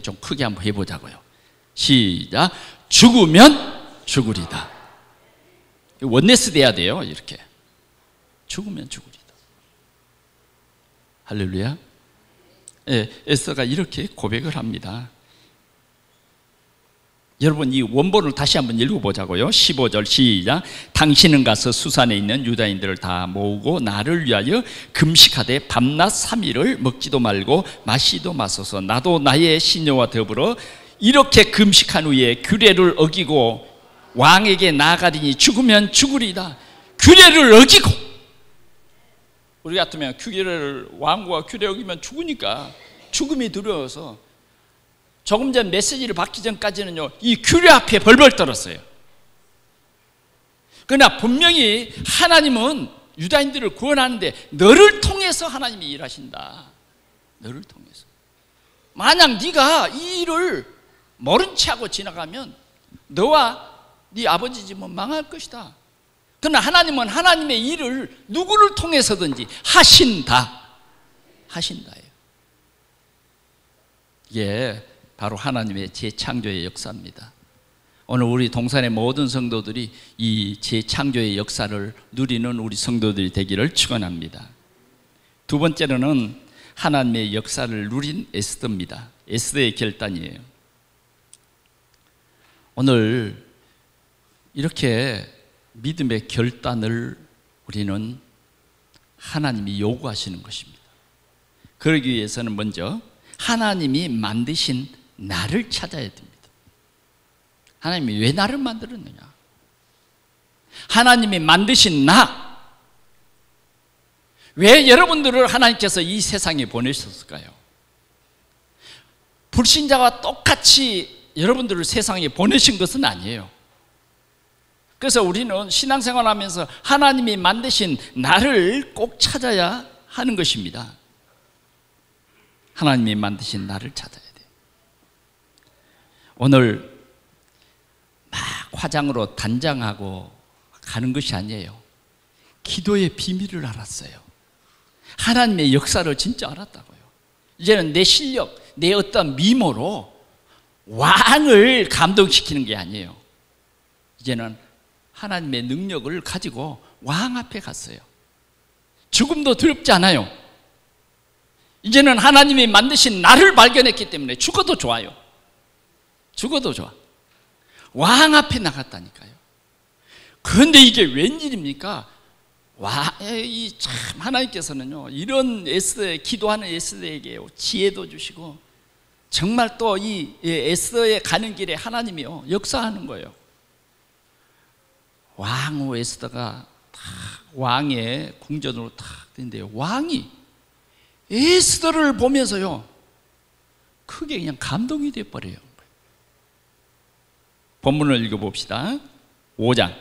Speaker 1: 좀 크게 한번 해보자고요. 시작. 죽으면 죽으리다. 원네스 돼야 돼요. 이렇게 죽으면 죽으리다. 할렐루야. 에스더가 이렇게 고백을 합니다. 여러분, 이 원본을 다시 한번 읽어보자고요. 15절 시작. 당신은 가서 수산에 있는 유다인들을 다 모으고 나를 위하여 금식하되 밤낮 3일을 먹지도 말고 마시도 마소서. 나도 나의 시녀와 더불어 이렇게 금식한 후에 규례를 어기고 왕에게 나아가리니 죽으면 죽으리다. 규례를 어기고, 우리 같으면 규례를, 왕과 규례 어기면 죽으니까 죽음이 두려워서 조금 전 메시지를 받기 전까지는요, 이 규례 앞에 벌벌 떨었어요. 그러나 분명히 하나님은 유다인들을 구원하는데 너를 통해서 하나님이 일하신다. 너를 통해서. 만약 네가 이 일을 모른 채 하고 지나가면 너와 네 아버지 집은 망할 것이다. 그러나 하나님은 하나님의 일을 누구를 통해서든지 하신다. 하신다예요. 이게 바로 하나님의 재창조의 역사입니다. 오늘 우리 동산의 모든 성도들이 이 재창조의 역사를 누리는 우리 성도들이 되기를 축원합니다. 두 번째로는 하나님의 역사를 누린 에스더입니다. 에스더의 결단이에요. 오늘 이렇게 믿음의 결단을 우리는 하나님이 요구하시는 것입니다. 그러기 위해서는 먼저 하나님이 만드신 나를 찾아야 됩니다. 하나님이 왜 나를 만들었느냐? 하나님이 만드신 나, 왜 여러분들을 하나님께서 이 세상에 보내셨을까요? 불신자와 똑같이 여러분들을 세상에 보내신 것은 아니에요. 그래서 우리는 신앙생활 하면서 하나님이 만드신 나를 꼭 찾아야 하는 것입니다. 하나님이 만드신 나를 찾아야 돼요. 오늘 막 화장으로 단장하고 가는 것이 아니에요. 기도의 비밀을 알았어요. 하나님의 역사를 진짜 알았다고요. 이제는 내 실력, 내 어떤 미모로 왕을 감동시키는 게 아니에요. 이제는 하나님의 능력을 가지고 왕 앞에 갔어요. 죽음도 두렵지 않아요. 이제는 하나님이 만드신 나를 발견했기 때문에 죽어도 좋아요. 죽어도 좋아. 왕 앞에 나갔다니까요. 그런데 이게 웬일입니까? 참 하나님께서는요, 이런 에스더의, 기도하는 에스더에게 지혜도 주시고 정말 또 이 에스더에 가는 길에 하나님이요 역사하는 거예요. 왕후 에스더가 딱 왕의 궁전으로 딱 된대요. 왕이 에스더를 보면서요 크게 그냥 감동이 되어버려요. 본문을 읽어봅시다. 5장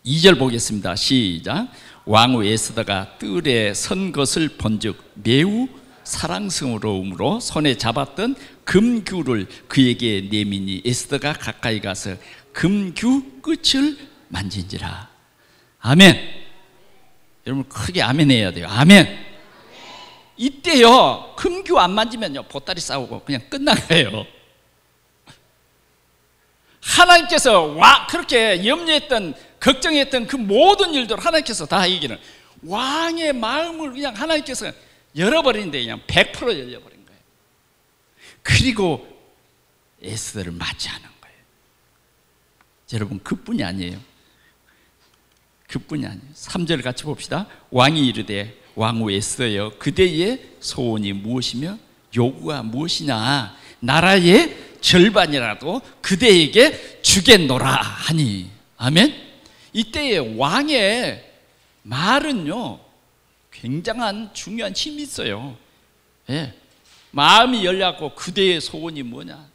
Speaker 1: 2절 보겠습니다. 시작. 왕후 에스더가 뜰에 선 것을 본즉 매우 사랑스러움으로 손에 잡았던 금규를 그에게 내미니 에스더가 가까이 가서 금규 끝을 만진지라. 아멘. 여러분 크게 아멘 해야 돼요. 아멘. 이때요 금규 안 만지면요 보따리 싸우고 그냥 끝나가요. 하나님께서 그렇게 염려했던, 걱정했던 그 모든 일들 하나님께서 다 이기는, 왕의 마음을 그냥 하나님께서 열어버리는데 그냥 100% 열려버린 거예요. 그리고 에스더를 맞이하는 거예요. 여러분, 그뿐이 아니에요. 그뿐이 아니에요. 3절 같이 봅시다. 왕이 이르되 왕후 에스더여, 그대의 소원이 무엇이며 요구가 무엇이냐? 나라의 절반이라도 그대에게 주겠노라 하니. 아멘. 이때의 왕의 말은요, 굉장한 중요한 힘이 있어요. 예. 마음이 열렸고 그대의 소원이 뭐냐?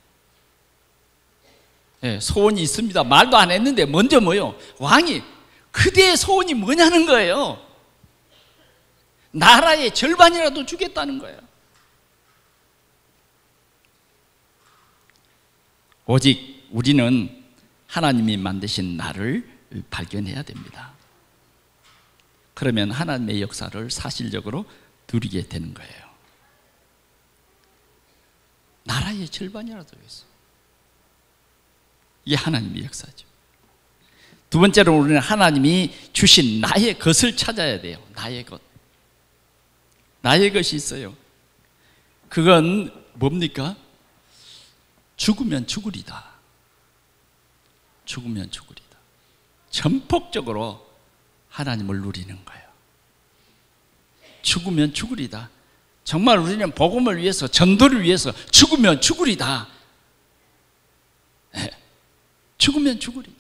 Speaker 1: 예, 소원이 있습니다. 말도 안 했는데 먼저 뭐요? 왕이 그대의 소원이 뭐냐는 거예요. 나라의 절반이라도 주겠다는 거예요. 오직 우리는 하나님이 만드신 나를 발견해야 됩니다. 그러면 하나님의 역사를 사실적으로 누리게 되는 거예요. 나라의 절반이라도 있어. 이게 하나님의 역사죠. 두 번째로 우리는 하나님이 주신 나의 것을 찾아야 돼요. 나의 것. 나의 것이 있어요. 그건 뭡니까? 죽으면 죽으리다. 죽으면 죽으리다. 전폭적으로 하나님을 누리는 거예요. 죽으면 죽으리다. 정말 우리는 복음을 위해서, 전도를 위해서 죽으면 죽으리다. 네. 죽으면 죽으리다.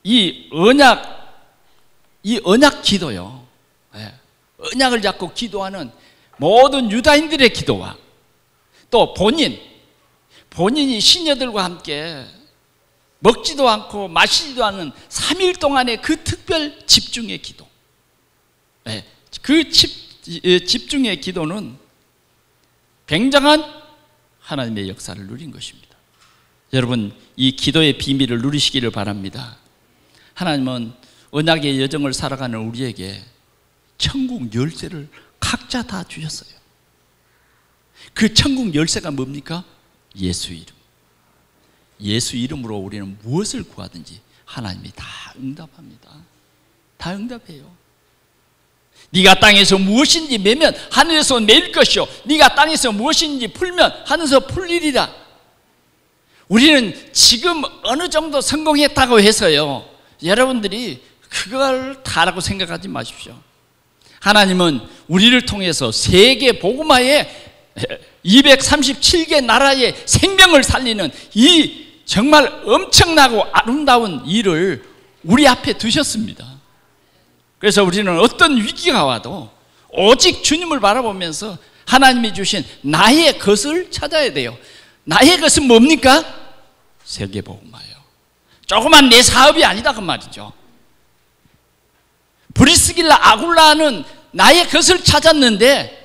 Speaker 1: 이 언약 기도요. 네. 언약을 잡고 기도하는 모든 유다인들의 기도와 또 본인이 시녀들과 함께 먹지도 않고 마시지도 않은 3일 동안의 그 특별 집중의 기도. 네. 그 집중의 기도는 굉장한 하나님의 역사를 누린 것입니다. 여러분, 이 기도의 비밀을 누리시기를 바랍니다. 하나님은 언약의 여정을 살아가는 우리에게 천국 열쇠를 각자 다 주셨어요. 그 천국 열쇠가 뭡니까? 예수 이름. 예수 이름으로 우리는 무엇을 구하든지 하나님이 다 응답합니다. 다 응답해요. 네가 땅에서 무엇인지 매면 하늘에서 매일 것이요, 네가 땅에서 무엇인지 풀면 하늘에서 풀리리라. 우리는 지금 어느 정도 성공했다고 해서요, 여러분들이 그걸 다라고 생각하지 마십시오. 하나님은 우리를 통해서 세계 복음화에 237개 나라의 생명을 살리는 이 정말 엄청나고 아름다운 일을 우리 앞에 두셨습니다. 그래서 우리는 어떤 위기가 와도 오직 주님을 바라보면서 하나님이 주신 나의 것을 찾아야 돼요. 나의 것은 뭡니까? 세계 복음화예요. 조그만 내 사업이 아니다 그 말이죠. 브리스길라 아굴라는 나의 것을 찾았는데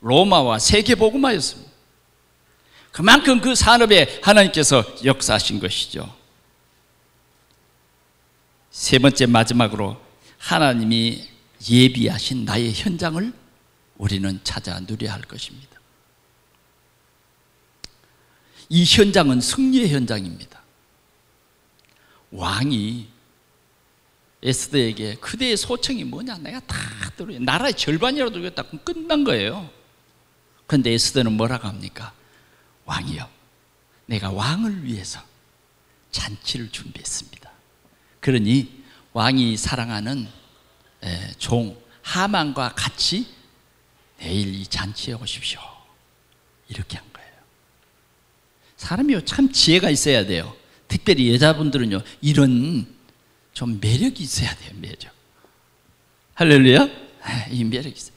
Speaker 1: 로마와 세계 복음화였습니다. 그만큼 그 산업에 하나님께서 역사하신 것이죠. 세 번째, 마지막으로 하나님이 예비하신 나의 현장을 우리는 찾아 누려야 할 것입니다. 이 현장은 승리의 현장입니다. 왕이 에스더에게 그대의 소청이 뭐냐, 내가 다 들어요, 나라의 절반이라도 주겠다, 그럼 끝난 거예요. 그런데 에스더는 뭐라고 합니까? 왕이요, 내가 왕을 위해서 잔치를 준비했습니다. 그러니 왕이 사랑하는 종 하만과 같이 내일 이 잔치에 오십시오. 이렇게 한 거예요. 사람이요, 참 지혜가 있어야 돼요. 특별히 여자분들은요, 이런 좀 매력이 있어야 돼요. 매력. 할렐루야. 이 매력이 있어요.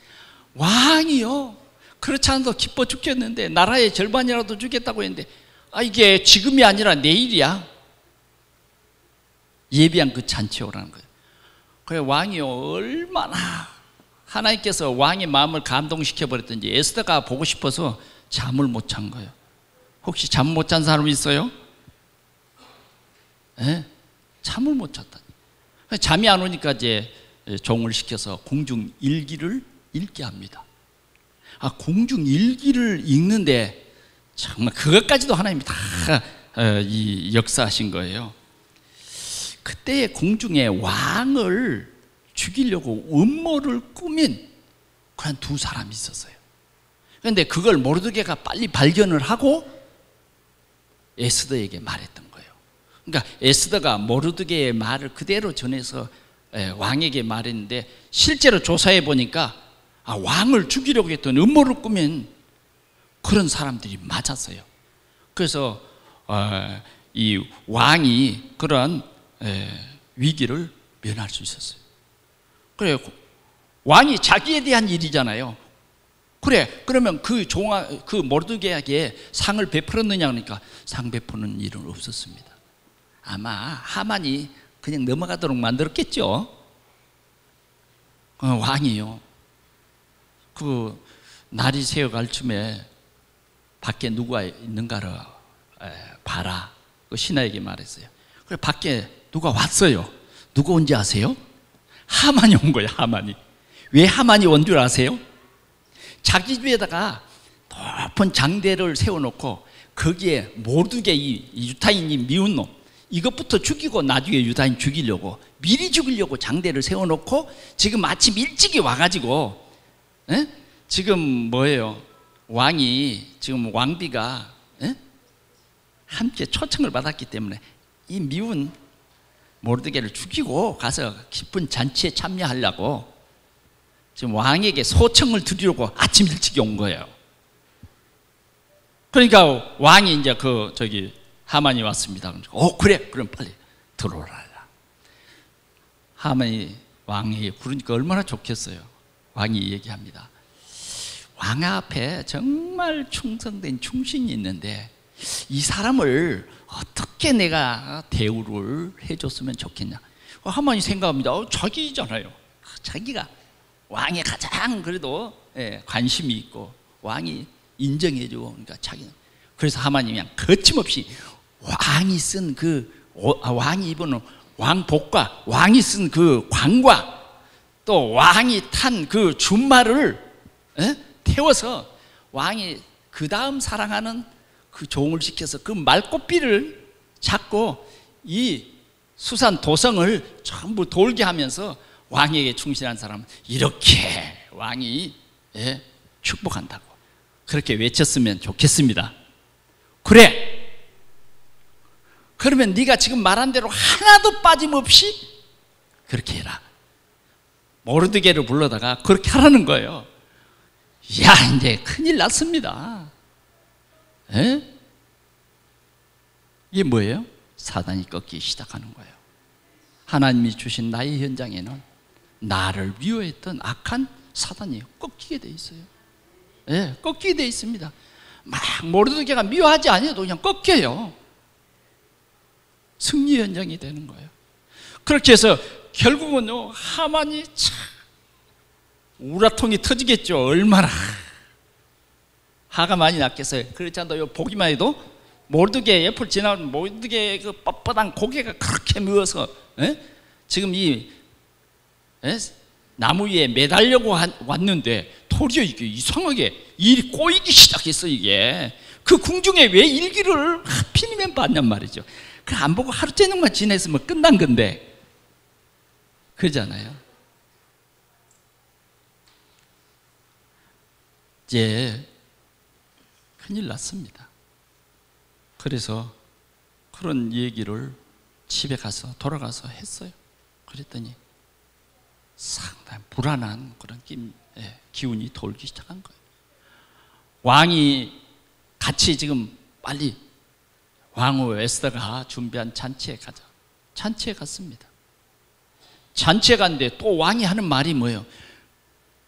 Speaker 1: 왕이요, 그렇지 않아도 기뻐 죽겠는데 나라의 절반이라도 주겠다고 했는데, 이게 지금이 아니라 내일이야. 예비한 그 잔치에 오라는 거예요. 그래, 왕이 얼마나 하나님께서 왕의 마음을 감동시켜 버렸던지 에스더가 보고 싶어서 잠을 못 잔 거예요. 혹시 잠 못 잔 사람 있어요? 네? 잠을 못 잤다. 잠이 안 오니까 이제 종을 시켜서 공중 일기를 읽게 합니다. 공중 일기를 읽는데 정말 그것까지도 하나님이 다 역사하신 거예요. 그때 공중에 왕을 죽이려고 음모를 꾸민 그런 두 사람이 있었어요. 그런데 그걸 모르드게가 빨리 발견을 하고 에스더에게 말했던 거예요. 그러니까 에스더가 모르드게의 말을 그대로 전해서 왕에게 말했는데, 실제로 조사해 보니까 왕을 죽이려고 했던 음모를 꾸민 그런 사람들이 맞았어요. 그래서 이 왕이 그런 위기를 면할 수 있었어요. 그래, 왕이 자기에 대한 일이잖아요. 그래, 그러면 그 모르드게에게 상을 베풀었느냐 그러니까 상 베푸는 일은 없었습니다. 아마 하만이 그냥 넘어가도록 만들었겠죠. 왕이요, 그 날이 새어갈 쯤에 밖에 누가 있는가를 봐라, 그 신하에게 말했어요. 그래, 밖에 누가 왔어요. 누가 온지 아세요? 하만이 온 거예요. 하만이. 왜 하만이 온 줄 아세요? 자기 집에다가 높은 장대를 세워놓고 거기에 모르드게 이 유다인이 미운 놈, 이것부터 죽이고 나중에 유다인 죽이려고 미리 죽이려고 장대를 세워놓고 지금 아침 일찍이 와가지고 지금 뭐예요? 왕이 지금 왕비가 함께 초청을 받았기 때문에 이 미운 모르드게를 죽이고 가서 기쁜 잔치에 참여하려고 지금 왕에게 소청을 드리려고 아침 일찍 온 거예요. 그러니까 왕이 이제 하만이 왔습니다. 그래, 그럼 빨리 들어오라. 하만이 왕에게 부르니까 얼마나 좋겠어요. 왕이 얘기합니다. 왕 앞에 정말 충성된 충신이 있는데 이 사람을 어떻게 내가 대우를 해줬으면 좋겠냐. 하만이 생각합니다. 자기잖아요. 자기가 왕에 가장 그래도 관심이 있고 왕이 인정해주고, 그러니까 자기는. 그래서 하만이 그냥 거침없이 왕이 쓴 왕이 입은 왕복과 왕이 쓴 그 관과 또 왕이 탄 그 준말을 태워서 왕이 그 다음 사랑하는 그 종을 시켜서 그 말꽃비를 잡고 이 수산 도성을 전부 돌게 하면서 왕에게 충실한 사람은 이렇게 왕이 축복한다고 그렇게 외쳤으면 좋겠습니다. 그래, 그러면 네가 지금 말한 대로 하나도 빠짐없이 그렇게 해라. 모르드게를 불러다가 그렇게 하라는 거예요. 야, 이제 큰일 났습니다. 이게 뭐예요? 사단이 꺾이기 시작하는 거예요. 하나님이 주신 나의 현장에는 나를 미워했던 악한 사단이 꺾이게 돼 있어요. 꺾이게 돼 있습니다. 막 모르드게가 미워하지 않아도 그냥 꺾여요. 승리 현장이 되는 거예요. 그렇게 해서 결국은요, 하만이 참 우라통이 터지겠죠. 얼마나 화가 많이 났겠어요. 그렇지 않아도 보기만 해도 모르드게 옆을 지나가는 모르드게 그 뻣뻣한 고개가 그렇게 미워서 지금 이 나무 위에 매달려고 왔는데 도리어 이게 이상하게 일이 꼬이기 시작했어. 이게 그 궁중에 왜 일기를 하필이면 봤냔 말이죠. 그 안 보고 하루 저녁만 지냈으면 끝난 건데, 그러잖아요. 이제 큰일 났습니다. 그래서 그런 얘기를 집에 가서 돌아가서 했어요. 그랬더니 상당히 불안한 그런 기운이 돌기 시작한 거예요. 왕이 같이 지금 빨리 왕후 에스더가 준비한 잔치에 가자. 잔치에 갔습니다. 잔치에 갔는데 또 왕이 하는 말이 뭐예요?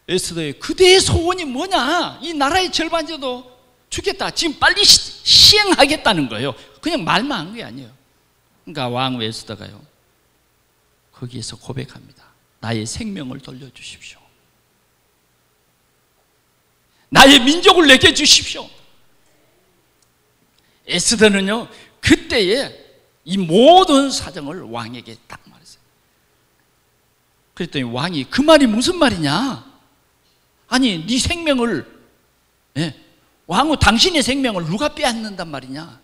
Speaker 1: 에스더의 그대의 소원이 뭐냐? 이 나라의 절반이라도 주겠다. 지금 빨리 시행하겠다는 거예요. 그냥 말만 한 게 아니에요. 그러니까 왕후 에스더가요, 거기에서 고백합니다. 나의 생명을 돌려주십시오. 나의 민족을 내게 주십시오. 에스더는요, 그때에 이 모든 사정을 왕에게 딱 말했어요. 그랬더니 왕이 그 말이 무슨 말이냐? 아니, 네 생명을, 왕후 당신의 생명을 누가 빼앗는단 말이냐?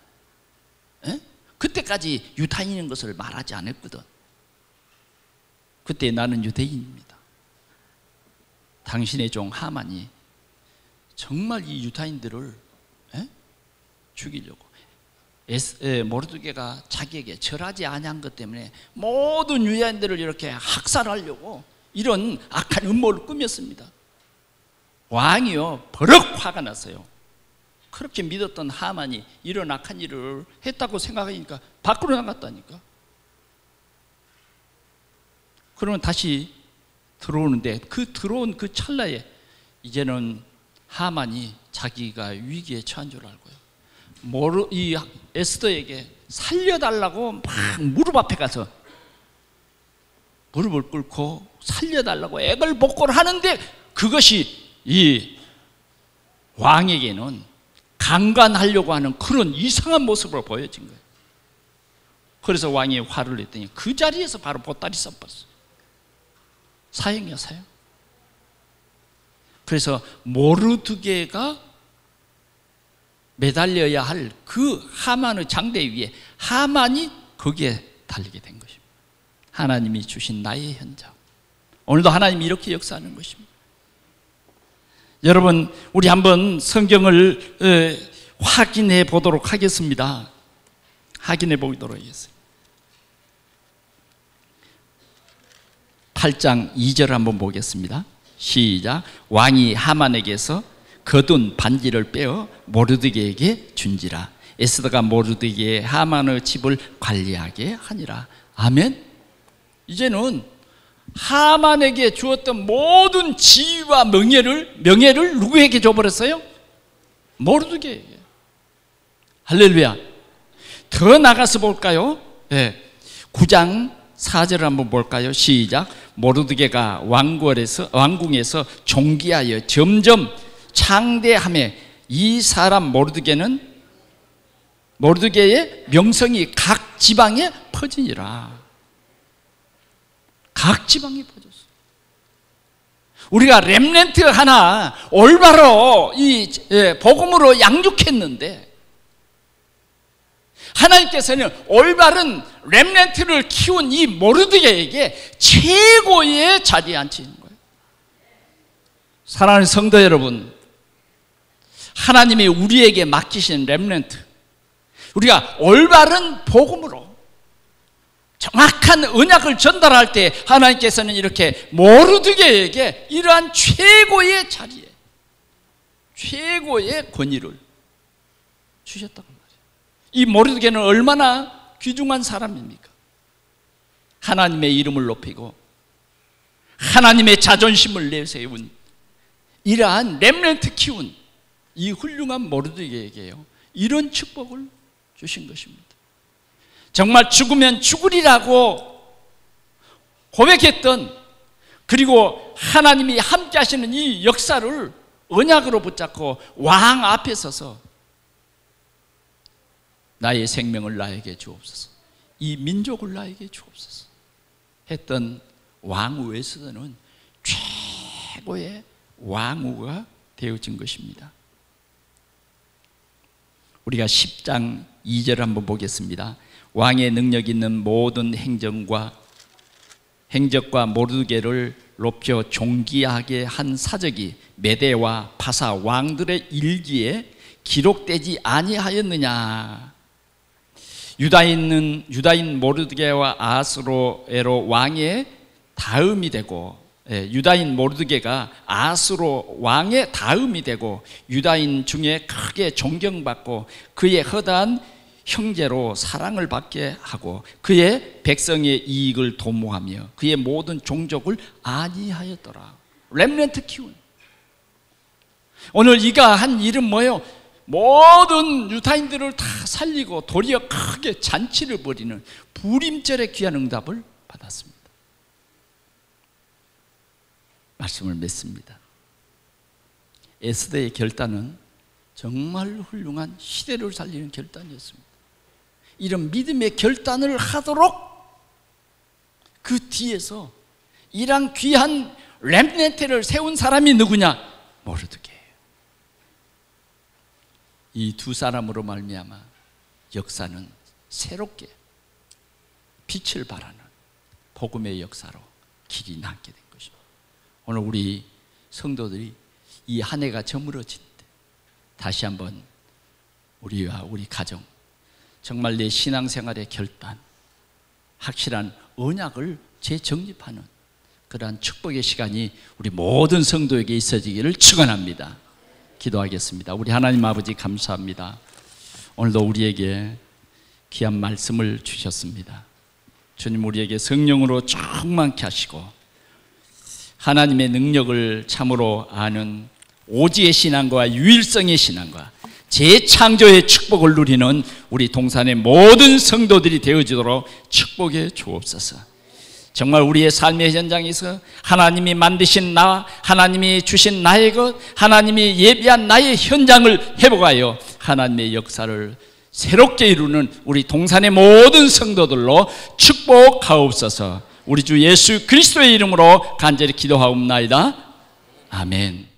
Speaker 1: 그때까지 유다인인 것을 말하지 않았거든. 그때 나는 유대인입니다. 당신의 종 하만이 정말 이 유다인들을 죽이려고 모르드게가 자기에게 절하지 아니한 것 때문에 모든 유다인들을 이렇게 학살하려고 이런 악한 음모를 꾸몄습니다. 왕이요 버럭 화가 났어요. 그렇게 믿었던 하만이 이런 악한 일을 했다고 생각하니까 밖으로 나갔다니까. 그러면 다시 들어오는데 그 들어온 그 찰나에 이제는 하만이 자기가 위기에 처한 줄 알고요, 이 에스더에게 살려달라고 막 무릎 앞에 가서 무릎을 꿇고 살려달라고 애걸복걸 하는데, 그것이 이 왕에게는 강간하려고 하는 그런 이상한 모습으로 보여진 거예요. 그래서 왕이 화를 냈더니 그 자리에서 바로 보따리 써버렸어요. 사형이야, 사형. 그래서 모르드게가 매달려야 할 그 하만의 장대 위에 하만이 거기에 달리게 된 것입니다. 하나님이 주신 나의 현장. 오늘도 하나님이 이렇게 역사하는 것입니다. 여러분, 우리 한번 성경을 확인해 보도록 하겠습니다. 확인해 보도록 하겠습니다. 8장 2절 한번 보겠습니다. 시작. 왕이 하만에게서 거둔 반지를 빼어 모르드게에게 준지라. 에스더가 모르드게의 하만의 집을 관리하게 하니라. 아멘. 이제는 하만에게 주었던 모든 지위와 명예를 누구에게 줘버렸어요? 모르드게에게. 할렐루야. 더 나가서 볼까요? 9장 4절을 한번 볼까요? 시작. 모르드게가 왕궁에서 존귀하여 점점 창대하며 이 사람 모르드게의 명성이 각 지방에 퍼지니라. 각 지방에 퍼졌어. 우리가 렘넌트 하나 올바로 이 복음으로 양육했는데, 하나님께서는 올바른 렘넌트를 키운 이 모르드게에게 최고의 자리에 앉히는 거예요. 사랑하는 성도 여러분, 하나님이 우리에게 맡기신 렘넌트, 우리가 올바른 복음으로 정확한 언약을 전달할 때 하나님께서는 이렇게 모르드게에게 이러한 최고의 자리에 최고의 권위를 주셨다고 말이에요. 이 모르드게는 얼마나 귀중한 사람입니까? 하나님의 이름을 높이고 하나님의 자존심을 내세운 이러한 렘넌트 키운 이 훌륭한 모르드게에게요, 이런 축복을 주신 것입니다. 정말 죽으면 죽으리라고 고백했던, 그리고 하나님이 함께 하시는 이 역사를 언약으로 붙잡고 왕 앞에 서서 나의 생명을 나에게 주옵소서, 이 민족을 나에게 주옵소서 했던 왕후 에스더는 최고의 왕후가 되어진 것입니다. 우리가 10장 2절 한번 보겠습니다. 왕의 능력 있는 모든 행적과 모르드게를 높여 존귀하게 한 사적이 메대와 바사 왕들의 일기에 기록되지 아니하였느냐. 유다인 모르드게와 아하스로에로 왕의 다음이 되고, 유다인 모르드게가 아하스로 왕의 다음이 되고, 유다인 중에 크게 존경받고 그의 허다한 형제로 사랑을 받게 하고 그의 백성의 이익을 도모하며 그의 모든 종족을 안위하였더라. 렘넌트 키운. 오늘 이가 한 일은 뭐예요? 모든 유다인들을 다 살리고 도리어 크게 잔치를 벌이는 부림절의 귀한 응답을 받았습니다. 말씀을 맺습니다. 에스더의 결단은 정말 훌륭한 시대를 살리는 결단이었습니다. 이런 믿음의 결단을 하도록 그 뒤에서 이런 귀한 렘넌트를 세운 사람이 누구냐? 모르드게예요. 이 두 사람으로 말미암아 역사는 새롭게 빛을 발하는 복음의 역사로 길이 남게 된 것입니다. 오늘 우리 성도들이 이 한 해가 저물어진 다시 한번 우리와 우리 가정, 정말 내 신앙생활의 결단, 확실한 언약을 재정립하는 그러한 축복의 시간이 우리 모든 성도에게 있어지기를 축원합니다. 기도하겠습니다. 우리 하나님 아버지 감사합니다. 오늘도 우리에게 귀한 말씀을 주셨습니다. 주님, 우리에게 성령으로 충만케 하시고 하나님의 능력을 참으로 아는 오지의 신앙과 유일성의 신앙과 재창조의 축복을 누리는 우리 동산의 모든 성도들이 되어지도록 축복해 주옵소서. 정말 우리의 삶의 현장에서 하나님이 만드신 나, 하나님이 주신 나의 것, 하나님이 예비한 나의 현장을 회복하여 하나님의 역사를 새롭게 이루는 우리 동산의 모든 성도들로 축복하옵소서. 우리 주 예수 그리스도의 이름으로 간절히 기도하옵나이다. 아멘.